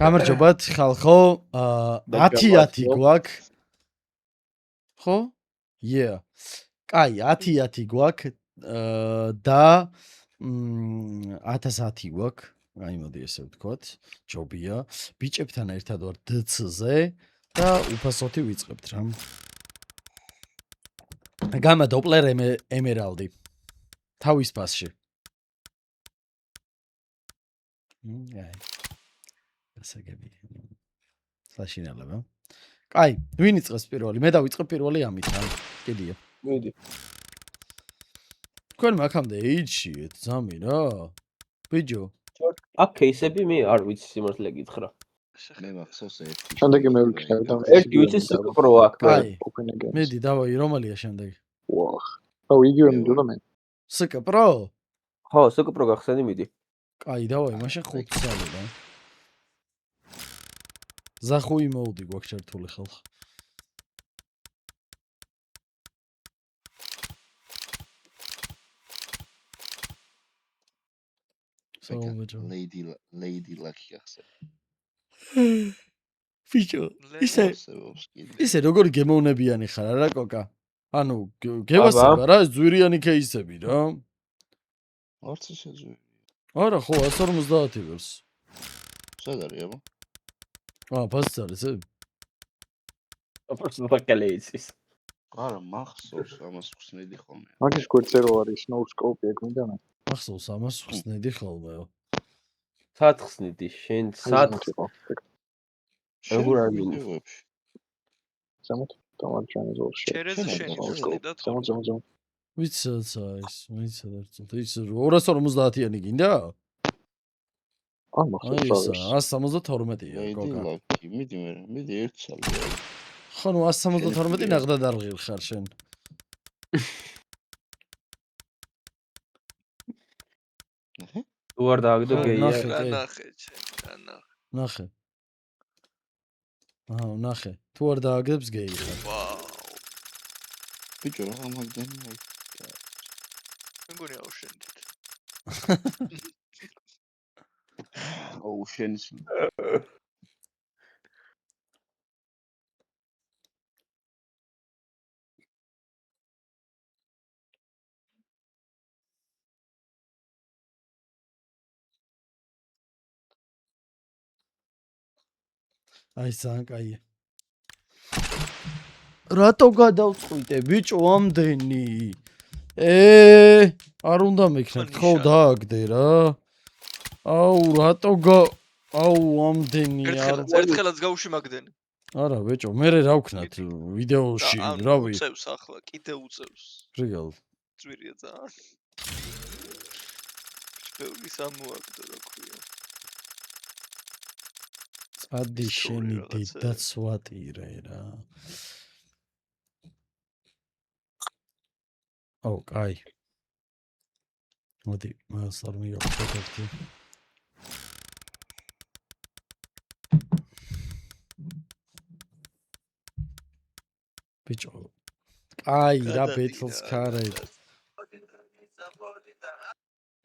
გამარჯობათ ხალხო, 10-10 გვაქვს. ხო? Yeah. კაი, 10-10 გვაქვს და 1010 გვაქვს. აი მოდი ესე ვთქვათ, ჯობია. ბიჭებთან ერთად ვარ DC-ზე და უფასოთი ვიწყებთ რა. გამა დოპლერ ემერალდი. თავის პასში. აი. ასაგები. საშინელება. კაი, ვინ იწყებს პირველი? მე დავიწყებ პირველი ამით რა. კიდია. მოდი. თქვენ მაგამდე ეიჩიეთ ზამი რა. ბიჯო. აქ кейსები მე არ ვიცი სიმართლე გითხრა. მე მახსოვს ერთი. შემდეგი მე ვიქნები და ერთი ვიცი სკპრო აქ. კაი. მედი დავაი რომელია შემდეგი? ვახ. აუ იგივე მინდოდა მე. სკპრო? ხო, სკპრო გახსენი მიდი. კაი, დავაი, მაშინ 5 სალი რა. ზახუი მოუდი გვაქვს ჩართული ხალხ. Lady Lucky ახსენ. ფიჭო, ისე როგორი გემოვნებიანი ხარ არა კოკა? ანუ გევასება რა, ზვირიანი кейსები რა. არც ისე ზვირი. არა, ხო, 150 ვერს. სად არის აბა? ფასიც არის ე? აფროს დაკალეიცის. არა, მახსოვს ამას ხსნედი ხოლმე. მაგის გვერდზე არის no scope ეგ მინდა მე. მახსოვს ამას ხსნედი ხოლმეო. სად ხსნიდი? შენ სად? როგორ არ მინდა? სამოთ დამარჩენი ზოლში. ჩერეზე შენი ხსნიდათ ხოლმე. ვიცაცა ის, ვიცადა ის 250-იანი გინდა? ან მახსოვს. 172-ია კოკა. მიდი ერთ სალი. ხო, ნუ 172 ნახდად არ ღირ ხარ შენ. თუ არ დააგდო გეია. ნახე შენ, ნახე. ნახე. თუ არ დააგდებს გეი ხარ. ვაუ. ბიჭო რა მაგდენია? მეგონი აუშენდით. აუშენის. აი სანკაი. რატო გადავწყვიტე ბიჭო ამდენი? არ უნდა მექნათ ხო დააგდე რა. აუ რატო აუ ამდენი არ ერთხელაც გავუშიმაგდენ. არა ბიჭო მე რა ვქნათ ვიდეოში რავი უწევს ახლა კიდე უწევს. რიგალ ძვირია ძალიან. ბევრი სამოაგდო რა ქვია. ადი შენი დედა სვატირე რა. აუ კაი. მოდი მას არ მივახსოვდი. ბიჭო. კაი რა ბეთლს ქარეთ.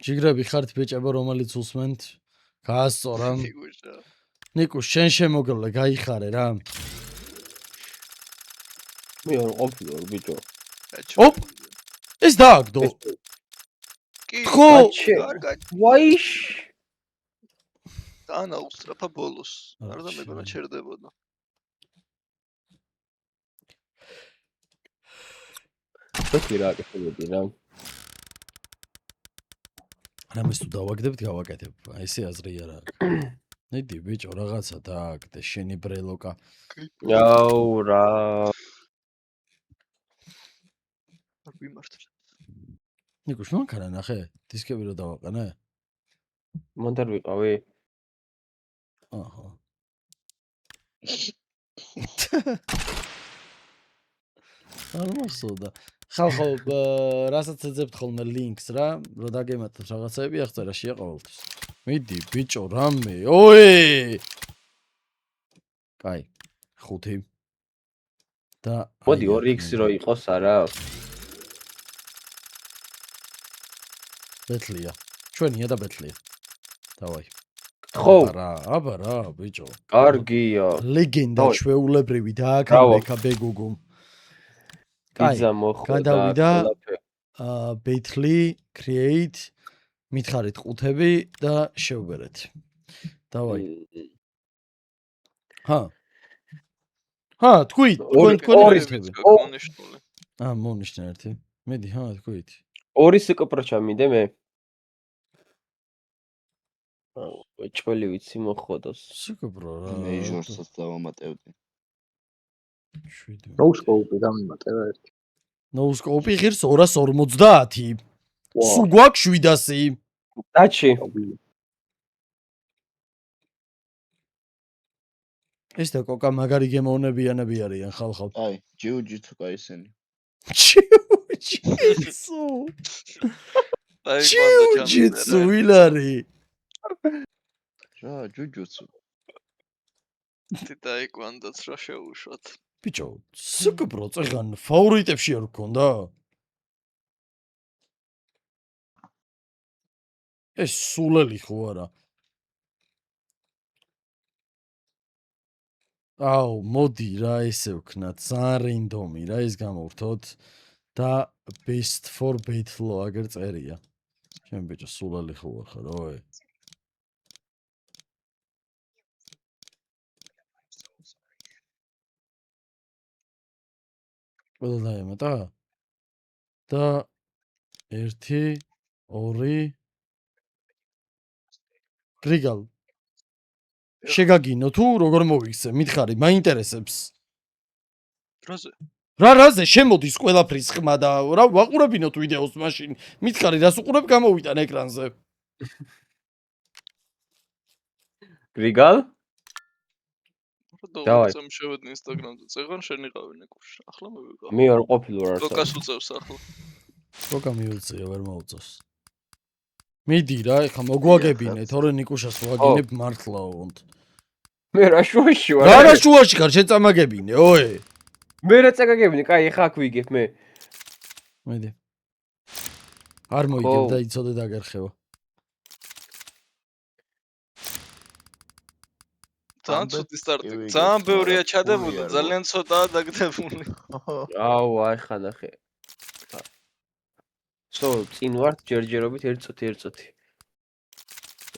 ჯიგრები ხართ ბიჭებო რომელიც უსმენთ? გაასწორა. ნიკო შენ შემოგლე გაიხარე რა. მე არ ყოფილი ბიჭო. ოპ ეს დააგდო. კი ხო ვაიშ დანა უსტრაფა ბოლოს. არ და მეგონა ჩერდებოდა. თქვი რა გქონდი რა. რამეს თუ დავაგდებთ გავაკეთებ. აი ესე აზრი არა. ნიდი ბიჭო რაღაცა დააგდე შენი ბრელოკა. აუ რა. არ ვიმართლე. ნიკო შევანქარა ნახე? დისკები რო დავაყენე? მანდ არ ვიყავი? აჰა. არ მოსოდა. ხალხო, რასაც ეძებთ ხოლმე ლინკს რა, რომ დაგემატოთ რაღაცები, აღწერაშია ყოველთვის. მიდი, ბიჭო, რამე, ოე! კაი, 5. და მოდი 2x რო იყოს არა? ბეთლია. ჩვენია და ბეთლია. დავაი. ხო, აბა რა, ბიჭო. კარგია. ლეგენდა დავай. ჩვეულებრივი და აქ ბრავო. ამბექა ბეგუგუმ. კაი, პიცა მოხდა და გადავიდა. ყველაფერი. Bait.ly, create, მითხარით ყუთები და შევბერეთ. დავაი. ჰა, თქვით, თქვენი ყუთები. მონიშნული. მონიშნა ერთი. მედი, თქვით. ორი სკპროჩა მინდა მე. ჭველი ვიცი მოხოდოს. სკპრო რა. მეიჟორსაც დავამატებდი. No scope გამიმატება ერთი. No scope ღირს 250. სულ გვაქვს 700. დაჩი. ეს და კოკა მაგარი გემოვნებიანები არიან ხალხო. აი, ჯიუ-ჯიტსუ კაისენი. ჯიუ-ჯიტსუ. ჯიუ-ჯიტსუ ვინარი? რა, ჯუჯუცუ. დაიკვანდაც რა შეუშვათ. ბიჭო, სკპრო წეგან ფავორიტებში არ გქონდა? ეს სულელი ხო არა? აუ, მოდი რა ესე ვქნათ, ძალიან რენდომი რა ის გამოვრთოთ და best for battle აგერ წერია. ჩემ ბიჭო სულელი ხო ვარ ხარ, ой. ყველა დაემატა? და 1 2 გრიგალ შეგაგინო თუ როგორ მოვიქცე, მითხარი, მაინტერესებს. რაზე? რაზე შემოდის ყველაფრის ხმა და რა ვაყურებინოთ ვიდეოს მაშინ. მითხარი, რას უყურებ გამოვიტან ეკრანზე. გრიგალ? დავაი. შემოვედი ინსტაგრამზე, წეგან შენიყავი ნეკუშ. ახლა მოვიყავ. მე არ ყოფილვარ არსად. კოკას უწევს ახლა. კოკა მიუწია, ვერ მოუწევს. მიდი რა, ეხა მოგვაგებინე, თორე ნიკუშას ვაგინებ მართლა ვონთ. მე რა შუაში ვარ? რა შუაში ხარ, შეწამაგებინე, ой. მე რა წაგაგებინე, კაი, ეხა აქ ვიგებ მე. მიდი. არ მოიგებ და იცოდე დაგერხევა. ძალიან ცუდი სტარტი. ძალიან ბევრია ჩადებული, ძალიან ცოტაა დაგდებული. აუ, აი ხანახე. სო, წინ ვართ ჯერჯერობით 1 წუთი.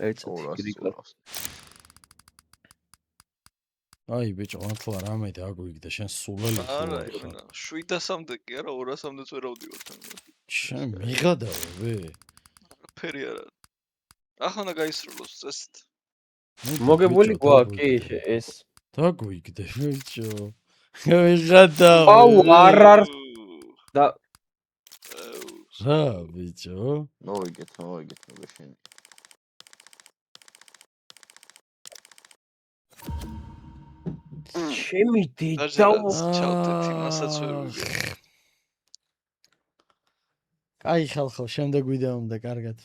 1 წუთი გრიგალ. აი ბიჭო, მართლა რამე დაგვიგდა შენ სულელი ხო არა, ხარ. 700-მდე კი არა, 200-მდეც ვერ ავდივარ თან. შენ მიღადავე ვე. ფერი არა. ახლა გაისრულოს წესით. მოგებული გვაქვს ეს. დაგვიგდე ბიჭო. მიღადავე. აუ, არ და რა ბიჭო? მოვიგეთ, მოგეშენი. ჩემი დედა ჩავდეთ იმასაც ვერ ვიგებ. კაი ხალხო, შემდეგ ვიდეომდე კარგად.